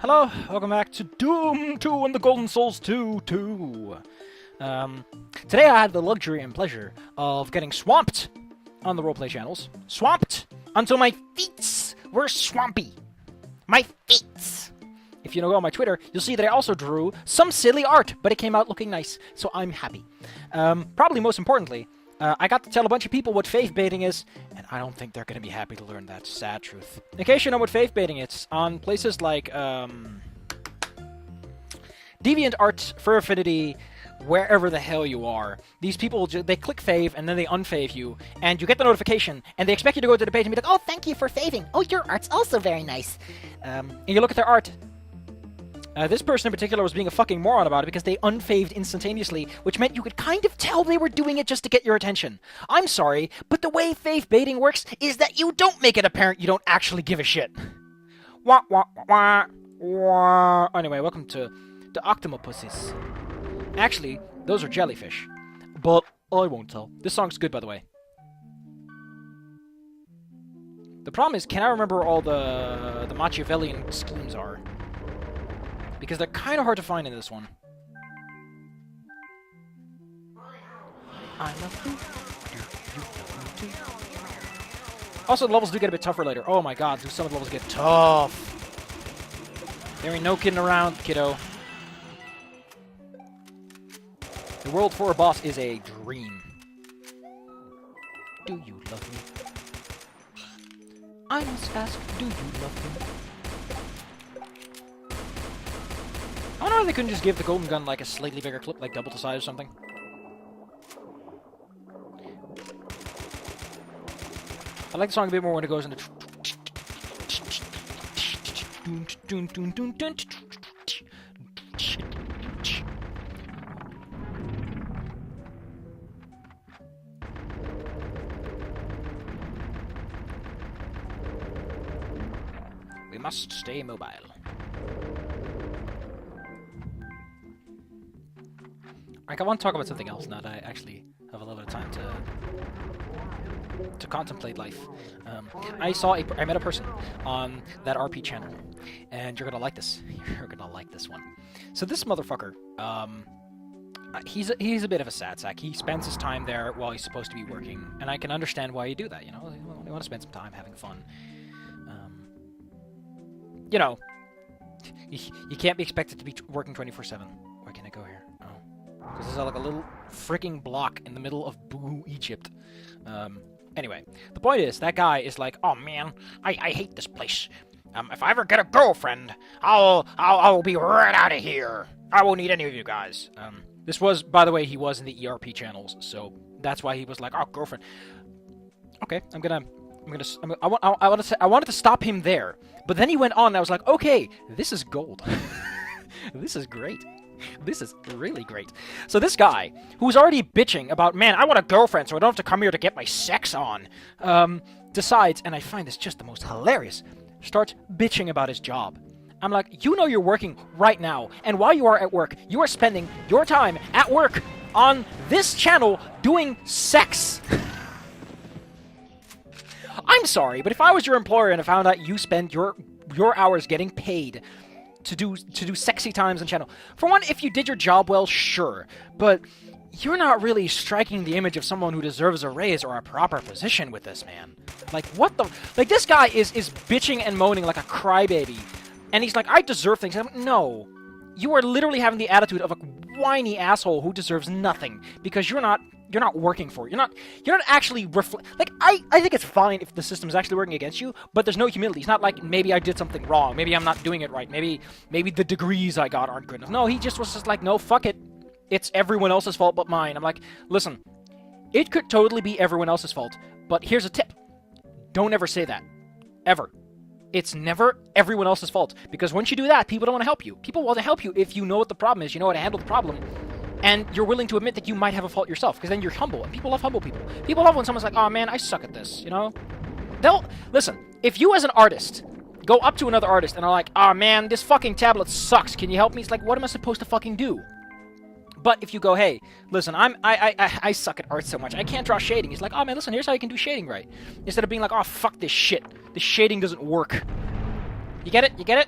Hello, welcome back to Doom 2 and the Golden Souls 2. Today I had the luxury and pleasure of getting swamped on the roleplay channels. Swamped until my feet were swampy. My feet! If you go on my Twitter, you'll see that I also drew some silly art, but it came out looking nice, so I'm happy. Probably most importantly, I got to tell a bunch of people what faith baiting is, and I don't think they're going to be happy to learn that sad truth. In case you know what faith baiting is, on places like DeviantArt, for Affinity, wherever the hell you are, these people, they click fave and then they unfave you, and you get the notification, and they expect you to go to the page and be like, oh, thank you for faving. Oh, your art's also very nice. And you look at their art. This person in particular was being a fucking moron about it because they unfaved instantaneously, which meant you could kind of tell they were doing it just to get your attention. I'm sorry, but the way faith baiting works is that you don't make it apparent you don't actually give a shit. Wah, wah, wah, wah. Anyway, welcome to Octopuses. Actually, those are jellyfish. But I won't tell. This song's good, by the way. The problem is, can I remember all the Machiavellian schemes are? Because they're kind of hard to find in this one. I love you. Also, the levels do get a bit tougher later. Oh my god, do some of the levels get tough. There ain't no kidding around, kiddo. The World 4 boss is a dream. Do you love me? I must ask, do you love me? I wonder if they couldn't just give the golden gun like a slightly bigger clip, like double the size or something. I like the song a bit more when it goes into... We must stay mobile. Like, I want to talk about something else now that I actually have a little bit of time to contemplate life. I met a person on that RP channel, and you're gonna like this. You're gonna like this one. So this motherfucker, he's a bit of a sad sack. He spends his time there while he's supposed to be working, and I can understand why you do that. You know, you want to spend some time having fun. You know, you can't be expected to be working 24/7. Where can I go here? Because there's like a little freaking block in the middle of Boo, Egypt. Anyway, the point is, that guy is like, oh man, I hate this place. If I ever get a girlfriend, I'll be right out of here. I won't need any of you guys. This was, by the way, he was in the ERP channels, so that's why he was like, oh, girlfriend. Okay, I wanted to stop him there, but then he went on, and I was like, okay, this is gold. This is great. This is really great. So this guy, who's already bitching about, man, I want a girlfriend so I don't have to come here to get my sex on, decides, and I find this just the most hilarious, starts bitching about his job. I'm like, you know you're working right now, and while you are at work, you are spending your time at work on this channel doing sex. I'm sorry, but if I was your employer and I found out you spend your hours getting paid to do sexy times on channel. For one, if you did your job well, sure, but you're not really striking the image of someone who deserves a raise or a proper position with this, man. Like, what the... Like, this guy is bitching and moaning like a crybaby, and he's like, I deserve things. I'm like, no. You are literally having the attitude of a whiny asshole who deserves nothing, because you're not working for it. You're not actually like, I think it's fine if the system is actually working against you, but there's no humility. It's not like, maybe I did something wrong, maybe I'm not doing it right, maybe the degrees I got aren't good enough. No, he just was just like, no, fuck it. It's everyone else's fault but mine. I'm like, listen, it could totally be everyone else's fault, but here's a tip. Don't ever say that. Ever. It's never everyone else's fault, because once you do that, people don't want to help you. People want to help you if you know what the problem is, you know how to handle the problem, and you're willing to admit that you might have a fault yourself, because then you're humble, and people love humble people. People love when someone's like, oh man, I suck at this, you know? Listen, if you as an artist go up to another artist and are like, oh man, this fucking tablet sucks, can you help me? It's like, what am I supposed to fucking do? But if you go, hey, listen, I suck at art so much, I can't draw shading. He's like, oh man, listen, here's how you can do shading right. Instead of being like, oh fuck this shit, this shading doesn't work. You get it? You get it?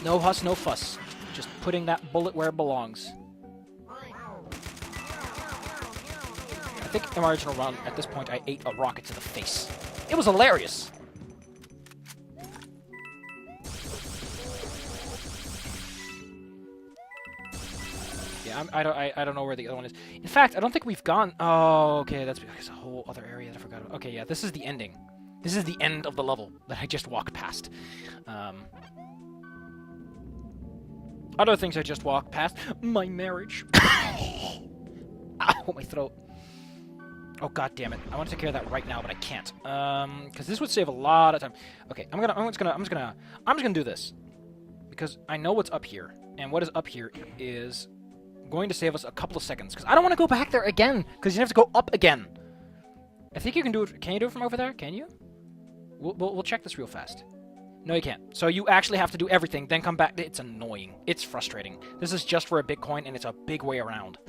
No huss, no fuss. Just putting that bullet where it belongs. I think in my original run, at this point, I ate a rocket to the face. It was hilarious. Yeah, I don't know where the other one is. In fact, I don't think we've gone... Oh, okay, that's a whole other area that I forgot about. Okay, yeah, this is the ending. This is the end of the level that I just walked past. Other things I just walked past. My marriage. Ow, my throat. Oh, god damn it. I want to take care of that right now, but I can't. Because this would save a lot of time. Okay, I'm just gonna do this. Because I know what's up here. And what is up here is going to save us a couple of seconds. Because I don't want to go back there again. Because you have to go up again. I think you can do it. Can you do it from over there? Can you? We'll check this real fast. No, you can't. So you actually have to do everything, then come back. It's annoying. It's frustrating. This is just for a Bitcoin, and it's a big way around.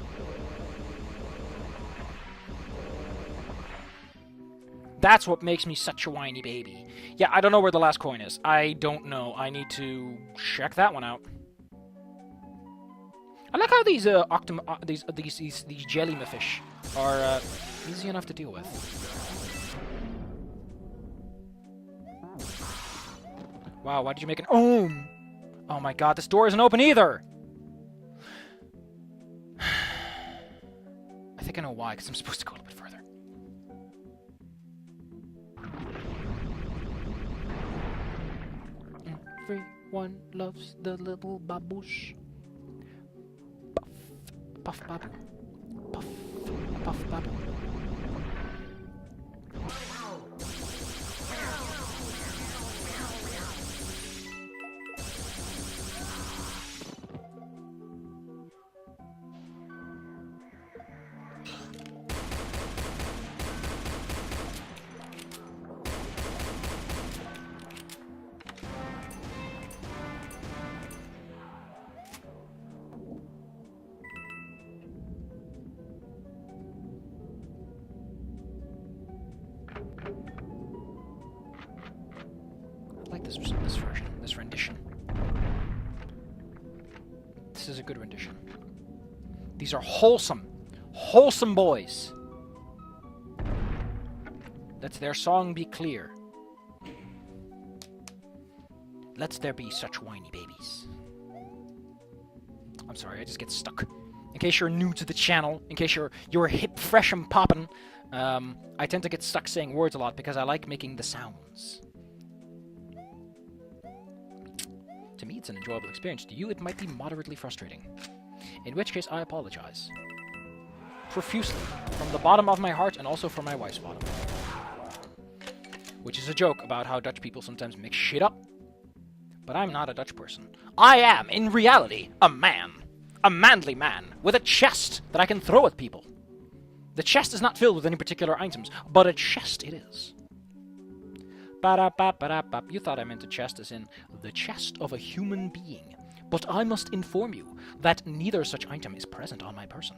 That's what makes me such a whiny baby. Yeah, I don't know where the last coin is. I don't know. I need to check that one out. I like how these these jellyfish are easy enough to deal with. Wow, why did you make an ohm? Oh my god, this door isn't open either! I think I know why, because I'm supposed to go a little bit further. Everyone loves the little baboosh. Puff, puff, babu. Puff, puff, babu. I like this version, this rendition. This is a good rendition. These are wholesome boys. Let their song be clear. Let there be such whiny babies. I'm sorry, I just get stuck. In case you're new to the channel, in case you're hip, fresh, and poppin', I tend to get stuck saying words a lot because I like making the sounds. To me, it's an enjoyable experience. To you, it might be moderately frustrating. In which case, I apologize. Profusely. From the bottom of my heart, and also from my wife's bottom. Which is a joke about how Dutch people sometimes mix shit up. But I'm not a Dutch person. I am, in reality, a man. A manly man, with a chest that I can throw at people. The chest is not filled with any particular items, but a chest it is. You thought I meant a chest as in the chest of a human being. But I must inform you that neither such item is present on my person.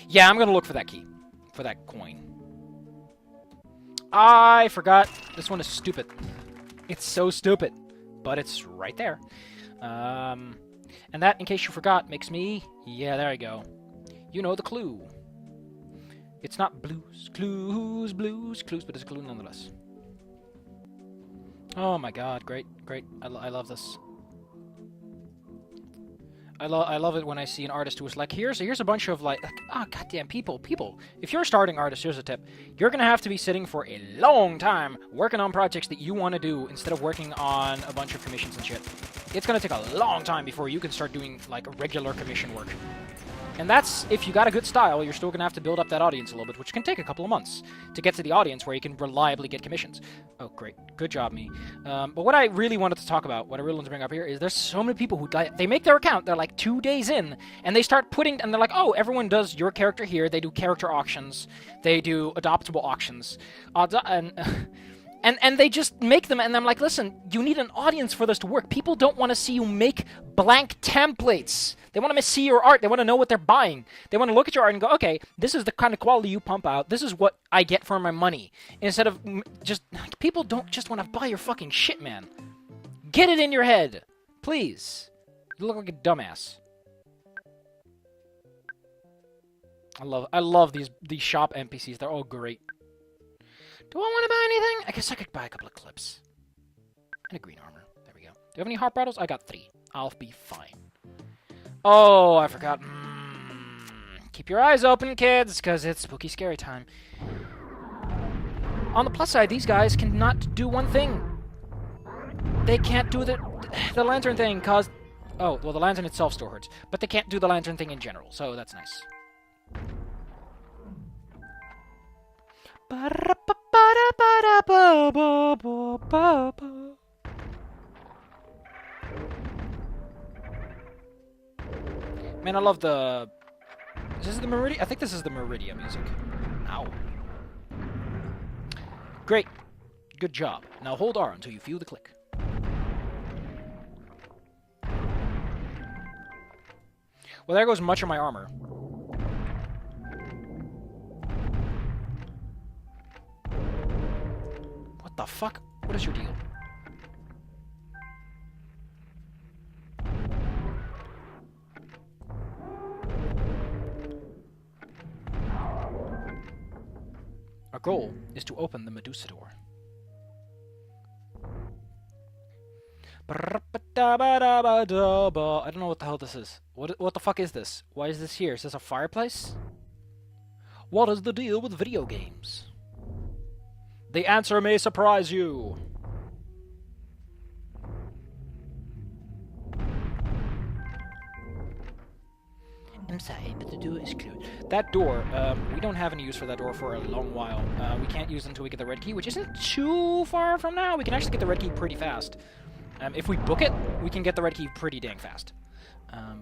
Yeah, I'm gonna look for that key. For that coin. I forgot. This one is stupid. It's so stupid. But it's right there. And that, in case you forgot, makes me... Yeah, there I go. You know the clue. It's not blues, clues, but it's a clue nonetheless. Oh my god, great. I love this. I love it when I see an artist who is like, here's a bunch of like, ah, goddamn people. If you're a starting artist, here's a tip. You're gonna have to be sitting for a long time working on projects that you want to do instead of working on a bunch of commissions and shit. It's gonna take a long time before you can start doing like regular commission work. And that's, if you got a good style, you're still going to have to build up that audience a little bit, which can take a couple of months to get to the audience where you can reliably get commissions. Oh, great. Good job, me. But what I really wanted to talk about, what I really want to bring up here, is there's so many people who, they make their account, they're like 2 days in, and they start putting, and they're like, oh, everyone does your character here, they do character auctions, they do adoptable auctions, and And they just make them, and I'm like, listen, you need an audience for this to work. People don't want to see you make blank templates. They want to see your art. They want to know what they're buying. They want to look at your art and go, okay, this is the kind of quality you pump out. This is what I get for my money. Instead of just... People don't just want to buy your fucking shit, man. Get it in your head. Please. You look like a dumbass. I love these shop NPCs. They're all great. Do I want to buy anything? I guess I could buy a couple of clips. And a green armor. There we go. Do you have any heart bottles? I got 3. I'll be fine. Oh, I forgot. Keep your eyes open, kids, because it's spooky, scary time. On the plus side, these guys cannot do one thing. They can't do the lantern thing, cause... Oh, well, the lantern itself still hurts. But they can't do the lantern thing in general, so that's nice. Man, I love the... Is this the Meridian? I think this is the Meridian music. Ow. Great. Good job. Now hold R until you feel the click. Well, there goes much of my armor. What the fuck? What is your deal? Our goal is to open the Medusa door. I don't know what the hell this is. What the fuck is this? Why is this here? Is this a fireplace? What is the deal with video games? The answer may surprise you. I'm sorry, but the door is closed. That door, we don't have any use for that door for a long while. We can't use it until we get the red key, which isn't too far from now. We can actually get the red key pretty fast. If we book it, we can get the red key pretty dang fast.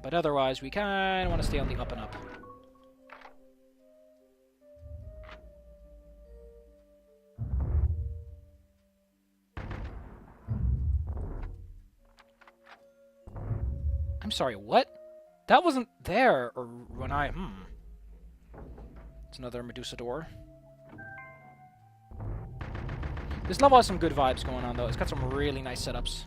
But otherwise, we kind of want to stay on the up and up. I'm sorry, what? That wasn't there, or when I... It's another Medusa door. This level has some good vibes going on, though. It's got some really nice setups.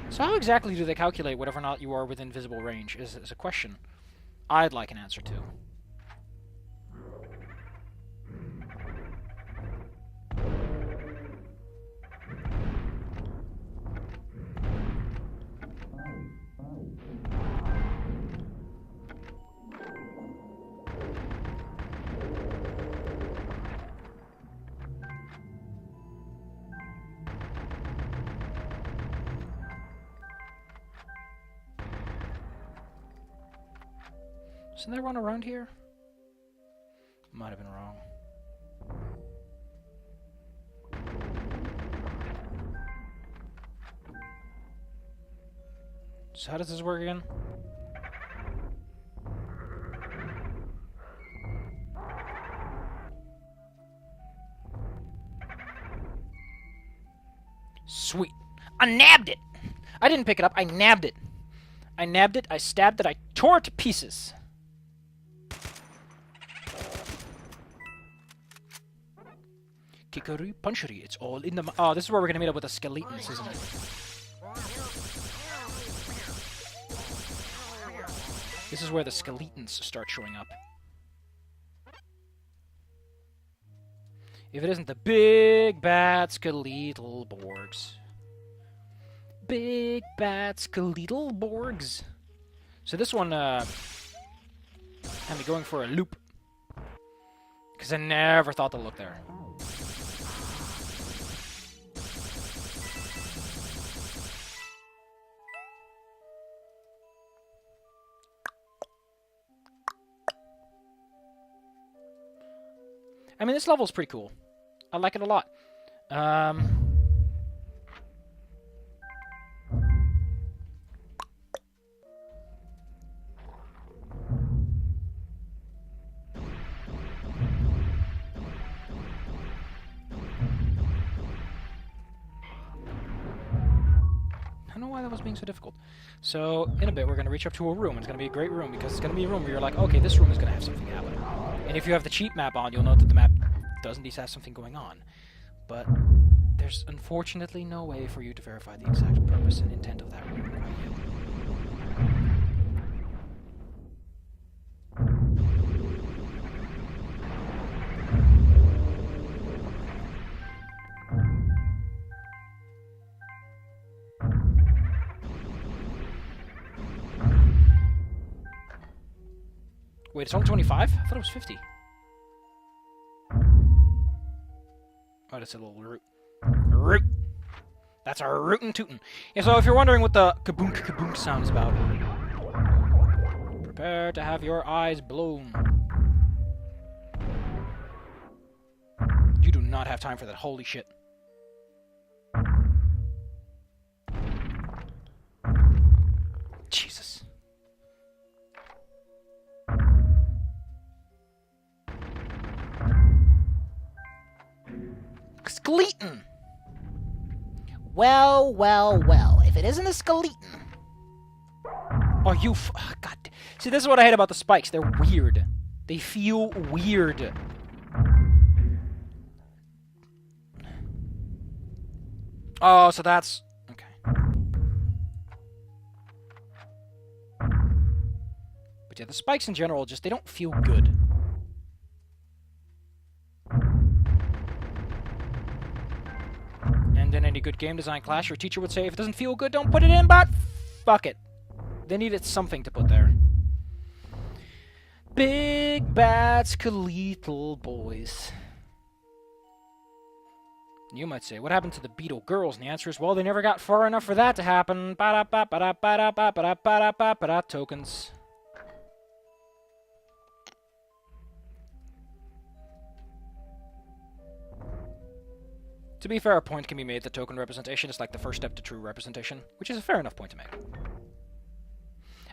So how exactly do they calculate whether or not you are within visible range is a question I'd like an answer to. Isn't there one around here? Might have been wrong. So how does this work again? Sweet. I nabbed it! I didn't pick it up, I nabbed it. I nabbed it, I stabbed it, I tore it to pieces. Kickery punchery, it's all in the... Oh, this is where we're gonna meet up with the skeletons, isn't it? This is where the skeletons start showing up. If it isn't the big bad skeletal borgs. Big bad skeletal borgs. So this one, had me going for a loop. Because I never thought to look there. I mean, this level's pretty cool. I like it a lot. I don't know why that was being so difficult. So, in a bit, we're going to reach up to a room. It's going to be a great room, because it's going to be a room where you're like, okay, this room is going to have something happen. And if you have the cheat map on, you'll note that the map does indeed have something going on. But there's unfortunately no way for you to verify the exact purpose and intent of that room quite yet. Wait, it's only 25? I thought it was 50. Oh, that's a little root. Root! That's our rootin' tootin'. Yeah, so if you're wondering what the kaboonk kaboonk sound is about, prepare to have your eyes blown. You do not have time for that. Holy shit. Jesus. Skeleton! Well, well, well. If it isn't a skeleton... Oh, you God. See, this is what I hate about the spikes. They're weird. They feel weird. Oh, so that's... Okay. But yeah, the spikes in general, just, they don't feel good. And in any good game design class, your teacher would say, if it doesn't feel good, don't put it in, but fuck it. They needed something to put there. Big bad skeletal boys. You might say, what happened to the beetle girls? And the answer is, well, they never got far enough for that to happen. Tokens. To be fair, a point can be made that token representation is like the first step to true representation, which is a fair enough point to make.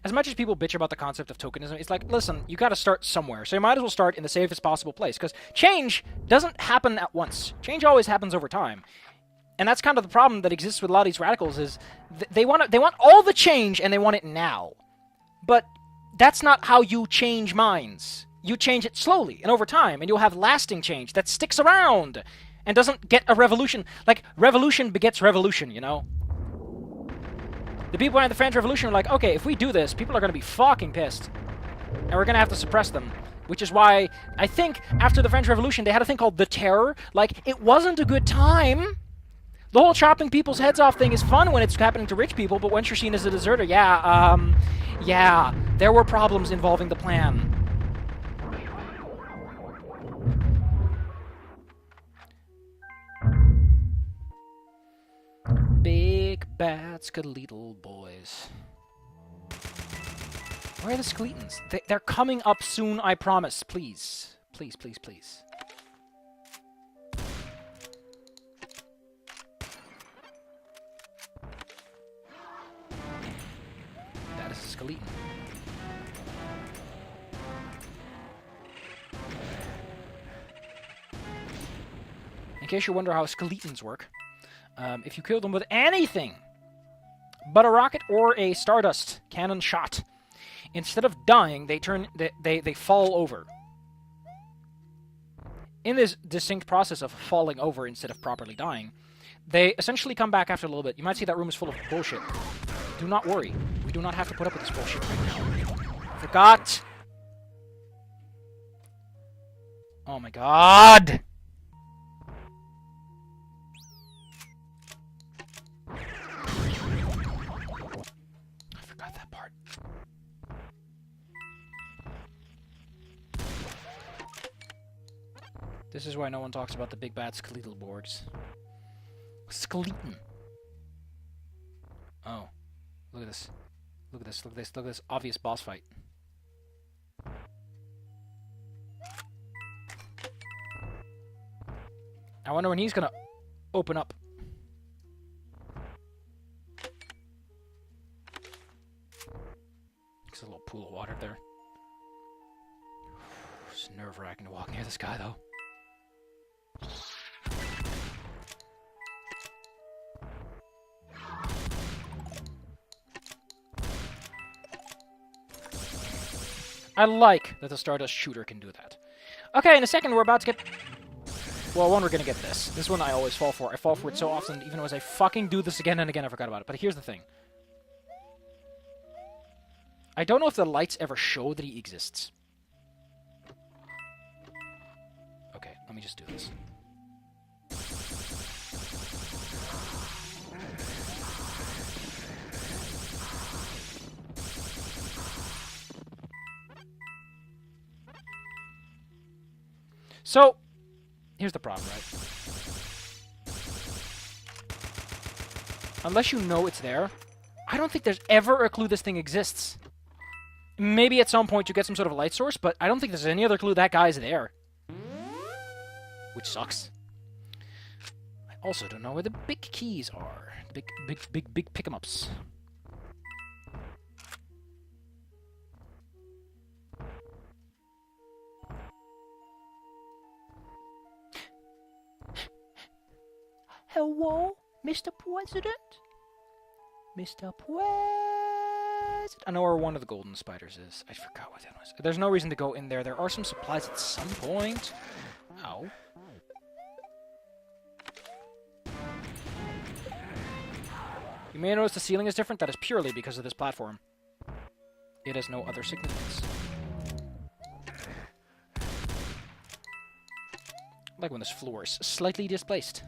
As much as people bitch about the concept of tokenism, it's like, listen, you gotta start somewhere, so you might as well start in the safest possible place, because change doesn't happen at once. Change always happens over time. And that's kind of the problem that exists with a lot of these radicals, is they want all the change, and they want it now. But that's not how you change minds. You change it slowly, and over time, and you'll have lasting change that sticks around, and doesn't get a revolution. Like, revolution begets revolution, you know? The people behind the French Revolution are like, okay, if we do this, people are going to be fucking pissed. And we're going to have to suppress them. Which is why, I think, after the French Revolution, they had a thing called the Terror. Like, it wasn't a good time. The whole chopping people's heads off thing is fun when it's happening to rich people, but once you're seen as a deserter, yeah, there were problems involving the plan. Big bad skeletal boys. Where are the skeletons? They're coming up soon, I promise. Please. Please, please, please. That is a skeleton. In case you wonder how skeletons work, if you kill them with anything but a rocket or a stardust cannon shot, instead of dying, they fall over. In this distinct process of falling over instead of properly dying, they essentially come back after a little bit. You might see that room is full of bullshit. Do not worry. We do not have to put up with this bullshit right now. Forgot. Oh my god. This is why no one talks about the big bad skeletal borgs. Skeleton. Oh. Look at this. Look at this, look at this, look at this obvious boss fight. I wonder when he's gonna open up. There's a little pool of water there. It's nerve-wracking to walk near this guy, though. I like that the Stardust Shooter can do that. Okay, in a second we're about to get... Well, one, we're gonna get this. This one I always fall for. I fall for it so often, even as I fucking do this again and again, I forgot about it. But here's the thing. I don't know if the lights ever show that he exists. Okay, let me just do this. So, here's the problem, right? Unless you know it's there, I don't think there's ever a clue this thing exists. Maybe at some point you get some sort of light source, but I don't think there's any other clue that guy's there. Which sucks. I also don't know where the big keys are. Big pick-em-ups. Hello, Mr. President? Mr. President? I know where one of the golden spiders is. I forgot what that was. There's no reason to go in there. There are some supplies at some point. Ow. You may notice the ceiling is different. That is purely because of this platform. It has no other significance. Like when this floor is slightly displaced.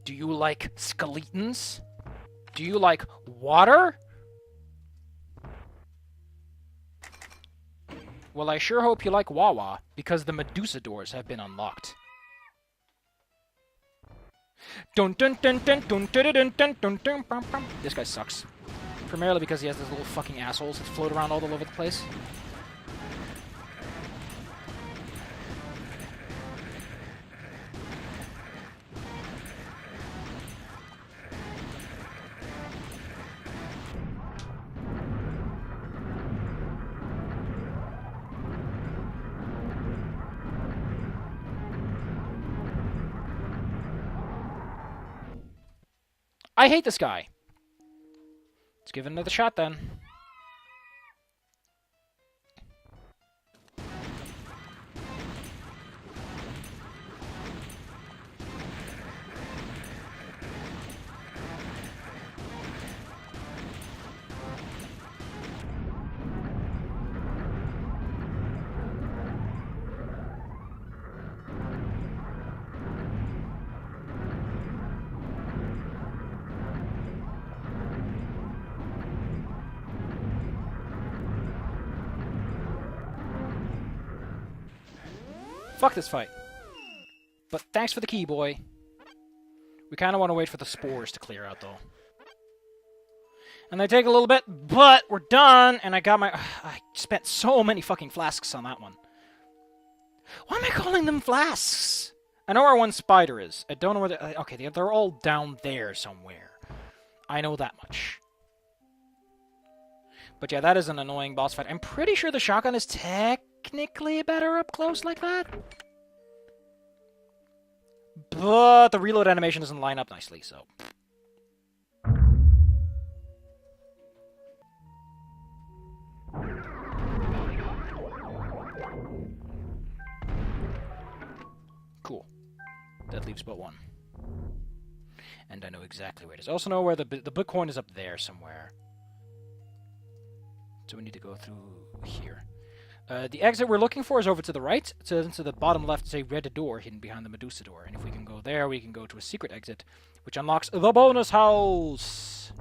Do you like skeletons? Do you like water? Well, I sure hope you like Wawa, because the Medusa doors have been unlocked. Dun dun dun dun dun dun dun dun dun dun dun dun. This guy sucks. Primarily because he has those little fucking assholes that float around all over the place. I hate this guy. Let's give it another shot then. Fuck this fight. But thanks for the key, boy. We kind of want to wait for the spores to clear out, though. And they take a little bit, but we're done, and I got my... I spent so many fucking flasks on that one. Why am I calling them flasks? I know where one spider is. I don't know where they... Okay, they're all down there somewhere. I know that much. But yeah, that is an annoying boss fight. I'm pretty sure the shotgun is technically better up close like that. But the reload animation doesn't line up nicely, so... Cool. That leaves but one. And I know exactly where it is. I also know where the book coin is up there somewhere. So we need to go through here. The exit we're looking for is over to the right. To the bottom left is a red door hidden behind the Medusa door. And if we can go there, we can go to a secret exit, which unlocks the bonus house.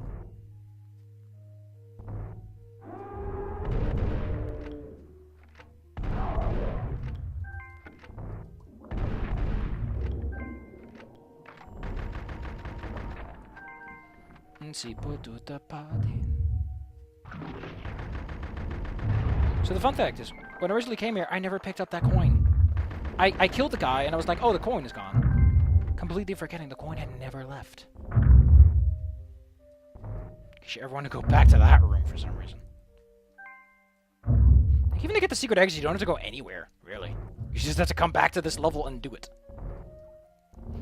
Si potuta party. So the fun fact is, when I originally came here, I never picked up that coin. I killed the guy, and I was like, oh, the coin is gone. Completely forgetting the coin had never left. You should ever want to go back to that room for some reason. Even to get the secret exit, you don't have to go anywhere, really. You just have to come back to this level and do it.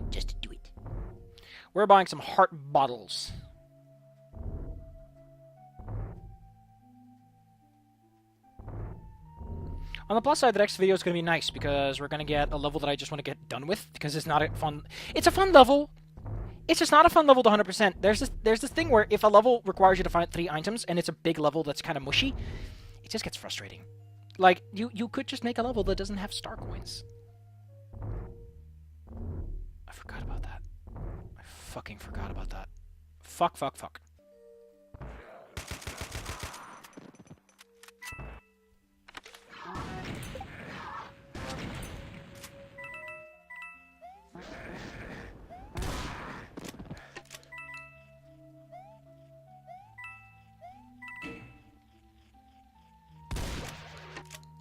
Just to do it. We're buying some heart bottles. On the plus side, the next video is going to be nice because we're going to get a level that I just want to get done with because it's not a fun... It's a fun level. It's just not a fun level to 100%. There's this thing where if a level requires you to find 3 items and it's a big level that's kind of mushy, it just gets frustrating. Like, you could just make a level that doesn't have star coins. I forgot about that. I fucking forgot about that. Fuck.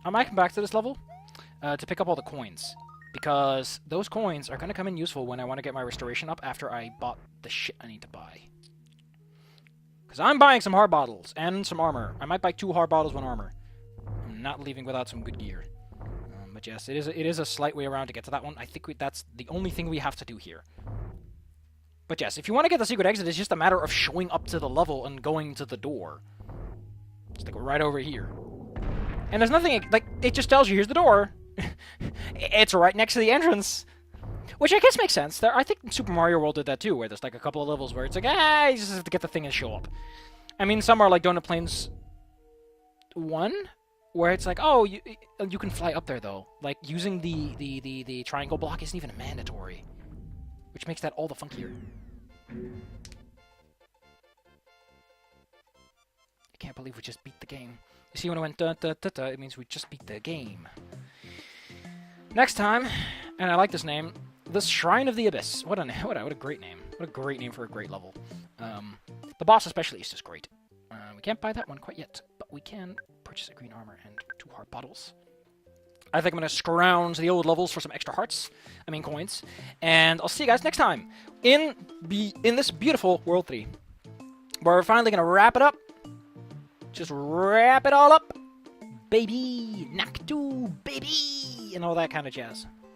I might come back to this level to pick up all the coins, because those coins are going to come in useful when I want to get my restoration up after I bought the shit I need to buy. Because I'm buying some heart bottles and some armor. I might buy 2 heart bottles, 1 armor. I'm not leaving without some good gear. But yes, it is a slight way around to get to that one. I think that's the only thing we have to do here. But yes, if you want to get the secret exit, it's just a matter of showing up to the level and going to the door. Just like right over here. And there's nothing, like, it just tells you, here's the door. It's right next to the entrance. Which I guess makes sense. I think Super Mario World did that too, where there's like a couple of levels where it's like, you just have to get the thing and show up. I mean, some are like Donut Plains 1, where it's like, oh, you can fly up there though. Like, using the triangle block isn't even mandatory. Which makes that all the funkier. I can't believe we just beat the game. You see, when I went da-da-da-da, it means we just beat the game. Next time, and I like this name, the Shrine of the Abyss. What a great name. What a great name for a great level. The boss especially is just great. We can't buy that one quite yet, but we can purchase a green armor and 2 heart bottles. I think I'm going to scrounge the old levels for some extra hearts. I mean coins. And I'll see you guys next time in this beautiful World 3. Where we're finally going to wrap it up. Just wrap it all up, baby, Naktu, baby, and all that kind of jazz.